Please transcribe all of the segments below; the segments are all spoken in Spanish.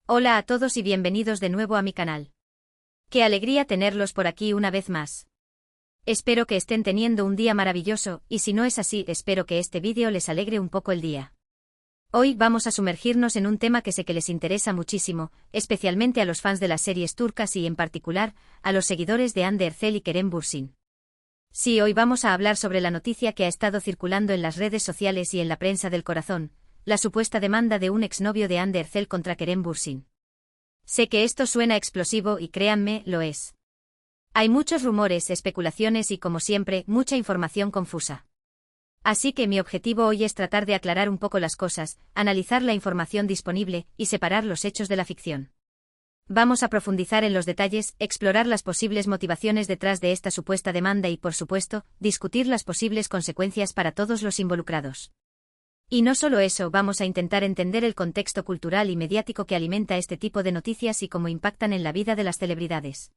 Hola a todos y bienvenidos de nuevo a mi canal. Qué alegría tenerlos por aquí una vez más. Espero que estén teniendo un día maravilloso, y si no es así, espero que este vídeo les alegre un poco el día. Hoy vamos a sumergirnos en un tema que sé que les interesa muchísimo, especialmente a los fans de las series turcas y en particular, a los seguidores de Hande Erçel y Kerem Bürsin. Sí, hoy vamos a hablar sobre la noticia que ha estado circulando en las redes sociales y en la prensa del corazón, la supuesta demanda de un exnovio de Hande Erçel contra Kerem Bürsin. Sé que esto suena explosivo y créanme, lo es. Hay muchos rumores, especulaciones y, como siempre, mucha información confusa. Así que mi objetivo hoy es tratar de aclarar un poco las cosas, analizar la información disponible y separar los hechos de la ficción. Vamos a profundizar en los detalles, explorar las posibles motivaciones detrás de esta supuesta demanda y, por supuesto, discutir las posibles consecuencias para todos los involucrados. Y no solo eso, vamos a intentar entender el contexto cultural y mediático que alimenta este tipo de noticias y cómo impactan en la vida de las celebridades.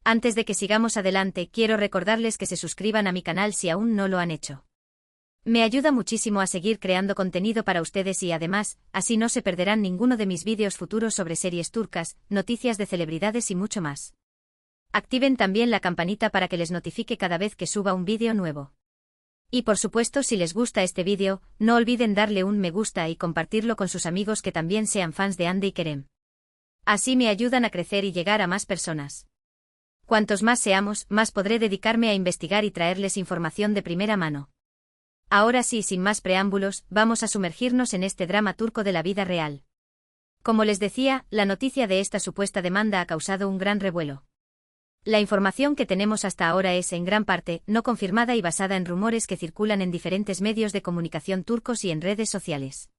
Antes de que sigamos adelante, quiero recordarles que se suscriban a mi canal si aún no lo han hecho. Me ayuda muchísimo a seguir creando contenido para ustedes y además, así no se perderán ninguno de mis vídeos futuros sobre series turcas, noticias de celebridades y mucho más. Activen también la campanita para que les notifique cada vez que suba un vídeo nuevo. Y por supuesto, si les gusta este vídeo, no olviden darle un me gusta y compartirlo con sus amigos que también sean fans de Hande y Kerem. Así me ayudan a crecer y llegar a más personas. Cuantos más seamos, más podré dedicarme a investigar y traerles información de primera mano. Ahora sí, sin más preámbulos, vamos a sumergirnos en este drama turco de la vida real. Como les decía, la noticia de esta supuesta demanda ha causado un gran revuelo. La información que tenemos hasta ahora es, en gran parte, no confirmada y basada en rumores que circulan en diferentes medios de comunicación turcos y en redes sociales.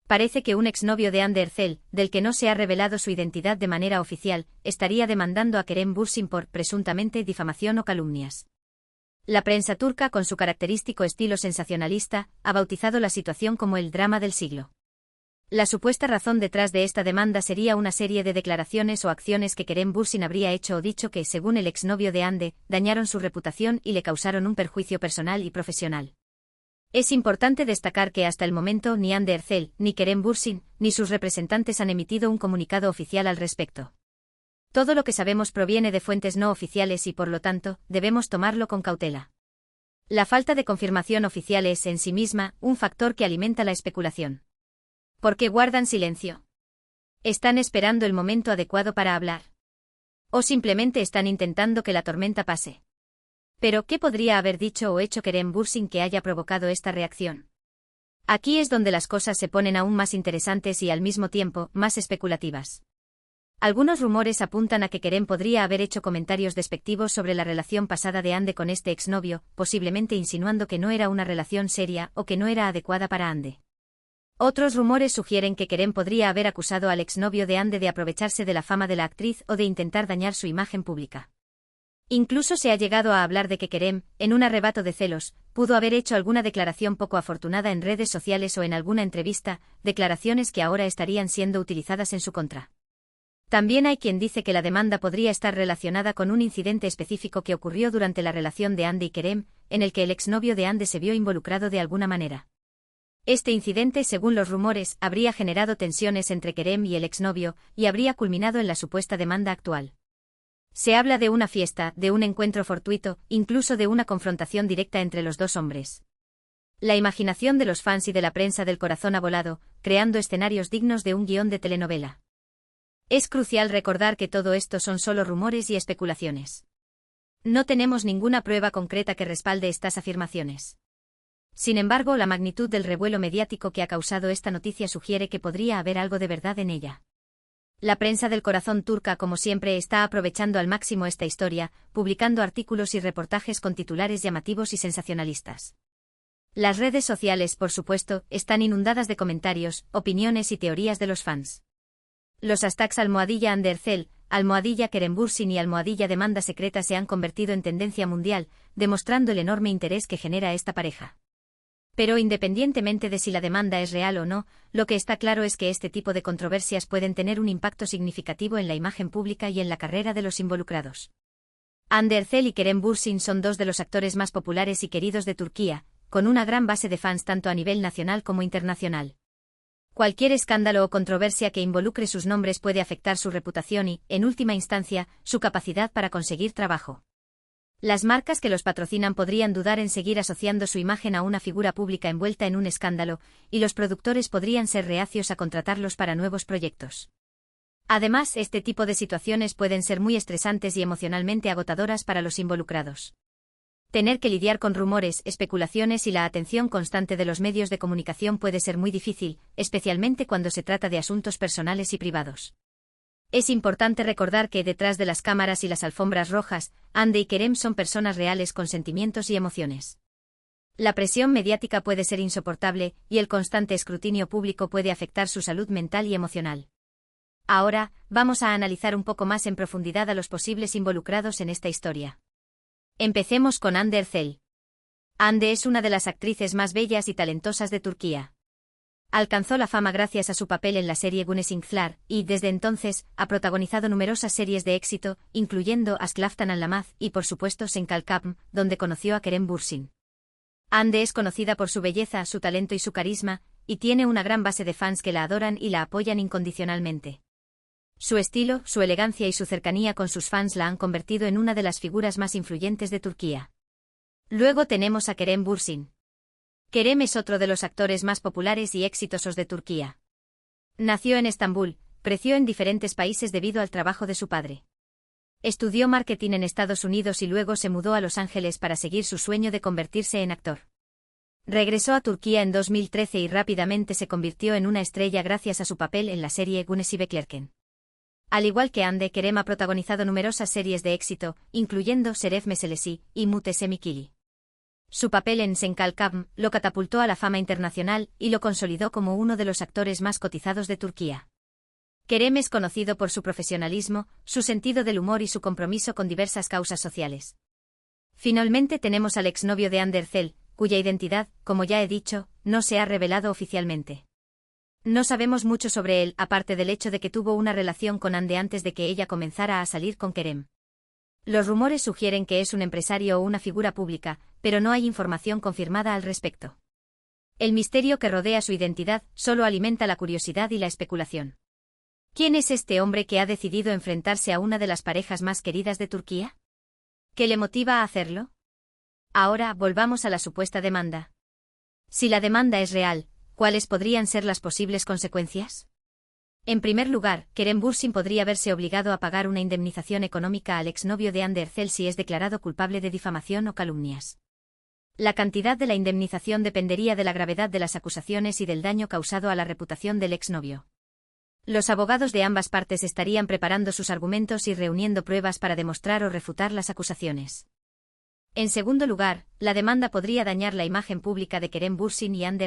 Parece que un exnovio de Hande Erçel, del que no se ha revelado su identidad de manera oficial, estaría demandando a Kerem Bürsin por, presuntamente, difamación o calumnias. La prensa turca, con su característico estilo sensacionalista, ha bautizado la situación como el drama del siglo. La supuesta razón detrás de esta demanda sería una serie de declaraciones o acciones que Kerem Bürsin habría hecho o dicho que, según el exnovio de Hande, dañaron su reputación y le causaron un perjuicio personal y profesional. Es importante destacar que hasta el momento ni Hande Erçel, ni Kerem Bürsin, ni sus representantes han emitido un comunicado oficial al respecto. Todo lo que sabemos proviene de fuentes no oficiales y, por lo tanto, debemos tomarlo con cautela. La falta de confirmación oficial es, en sí misma, un factor que alimenta la especulación. ¿Por qué guardan silencio? ¿Están esperando el momento adecuado para hablar? ¿O simplemente están intentando que la tormenta pase? Pero, ¿qué podría haber dicho o hecho Kerem Bürsin que haya provocado esta reacción? Aquí es donde las cosas se ponen aún más interesantes y al mismo tiempo, más especulativas. Algunos rumores apuntan a que Kerem podría haber hecho comentarios despectivos sobre la relación pasada de Hande con este exnovio, posiblemente insinuando que no era una relación seria o que no era adecuada para Hande. Otros rumores sugieren que Kerem podría haber acusado al exnovio de Hande de aprovecharse de la fama de la actriz o de intentar dañar su imagen pública. Incluso se ha llegado a hablar de que Kerem, en un arrebato de celos, pudo haber hecho alguna declaración poco afortunada en redes sociales o en alguna entrevista, declaraciones que ahora estarían siendo utilizadas en su contra. También hay quien dice que la demanda podría estar relacionada con un incidente específico que ocurrió durante la relación de Hande y Kerem, en el que el exnovio de Hande se vio involucrado de alguna manera. Este incidente, según los rumores, habría generado tensiones entre Kerem y el exnovio, y habría culminado en la supuesta demanda actual. Se habla de una fiesta, de un encuentro fortuito, incluso de una confrontación directa entre los dos hombres. La imaginación de los fans y de la prensa del corazón ha volado, creando escenarios dignos de un guión de telenovela. Es crucial recordar que todo esto son solo rumores y especulaciones. No tenemos ninguna prueba concreta que respalde estas afirmaciones. Sin embargo, la magnitud del revuelo mediático que ha causado esta noticia sugiere que podría haber algo de verdad en ella. La prensa del corazón turca, como siempre, está aprovechando al máximo esta historia, publicando artículos y reportajes con titulares llamativos y sensacionalistas. Las redes sociales, por supuesto, están inundadas de comentarios, opiniones y teorías de los fans. Los hashtags #Hande Erçel, #Kerem Bürsin y #demanda secreta se han convertido en tendencia mundial, demostrando el enorme interés que genera esta pareja. Pero independientemente de si la demanda es real o no, lo que está claro es que este tipo de controversias pueden tener un impacto significativo en la imagen pública y en la carrera de los involucrados. Hande Erçel y Kerem Bürsin son dos de los actores más populares y queridos de Turquía, con una gran base de fans tanto a nivel nacional como internacional. Cualquier escándalo o controversia que involucre sus nombres puede afectar su reputación y, en última instancia, su capacidad para conseguir trabajo. Las marcas que los patrocinan podrían dudar en seguir asociando su imagen a una figura pública envuelta en un escándalo, y los productores podrían ser reacios a contratarlos para nuevos proyectos. Además, este tipo de situaciones pueden ser muy estresantes y emocionalmente agotadoras para los involucrados. Tener que lidiar con rumores, especulaciones y la atención constante de los medios de comunicación puede ser muy difícil, especialmente cuando se trata de asuntos personales y privados. Es importante recordar que detrás de las cámaras y las alfombras rojas, Hande y Kerem son personas reales con sentimientos y emociones. La presión mediática puede ser insoportable, y el constante escrutinio público puede afectar su salud mental y emocional. Ahora, vamos a analizar un poco más en profundidad a los posibles involucrados en esta historia. Empecemos con Hande Erçel. Hande es una de las actrices más bellas y talentosas de Turquía. Alcanzó la fama gracias a su papel en la serie Güneşler, y, desde entonces, ha protagonizado numerosas series de éxito, incluyendo Aşk Laftan Anlamaz y, por supuesto, Sen Kalkam, donde conoció a Kerem Bürsin. Hande es conocida por su belleza, su talento y su carisma, y tiene una gran base de fans que la adoran y la apoyan incondicionalmente. Su estilo, su elegancia y su cercanía con sus fans la han convertido en una de las figuras más influyentes de Turquía. Luego tenemos a Kerem Bürsin. Kerem es otro de los actores más populares y exitosos de Turquía. Nació en Estambul, creció en diferentes países debido al trabajo de su padre. Estudió marketing en Estados Unidos y luego se mudó a Los Ángeles para seguir su sueño de convertirse en actor. Regresó a Turquía en 2013 y rápidamente se convirtió en una estrella gracias a su papel en la serie Güneş Beklerken. Al igual que Hande, Kerem ha protagonizado numerosas series de éxito, incluyendo Şeref Meselesi y Mutesemi Kili. Su papel en Sen Kalkam lo catapultó a la fama internacional y lo consolidó como uno de los actores más cotizados de Turquía. Kerem es conocido por su profesionalismo, su sentido del humor y su compromiso con diversas causas sociales. Finalmente tenemos al exnovio de Hande Erçel, cuya identidad, como ya he dicho, no se ha revelado oficialmente. No sabemos mucho sobre él, aparte del hecho de que tuvo una relación con Hande antes de que ella comenzara a salir con Kerem. Los rumores sugieren que es un empresario o una figura pública, pero no hay información confirmada al respecto. El misterio que rodea su identidad solo alimenta la curiosidad y la especulación. ¿Quién es este hombre que ha decidido enfrentarse a una de las parejas más queridas de Turquía? ¿Qué le motiva a hacerlo? Ahora, volvamos a la supuesta demanda. Si la demanda es real, ¿cuáles podrían ser las posibles consecuencias? En primer lugar, Kerem Bürsin podría verse obligado a pagar una indemnización económica al exnovio de Hande Erçel si es declarado culpable de difamación o calumnias. La cantidad de la indemnización dependería de la gravedad de las acusaciones y del daño causado a la reputación del exnovio. Los abogados de ambas partes estarían preparando sus argumentos y reuniendo pruebas para demostrar o refutar las acusaciones. En segundo lugar, la demanda podría dañar la imagen pública de Kerem Bürsin y Hande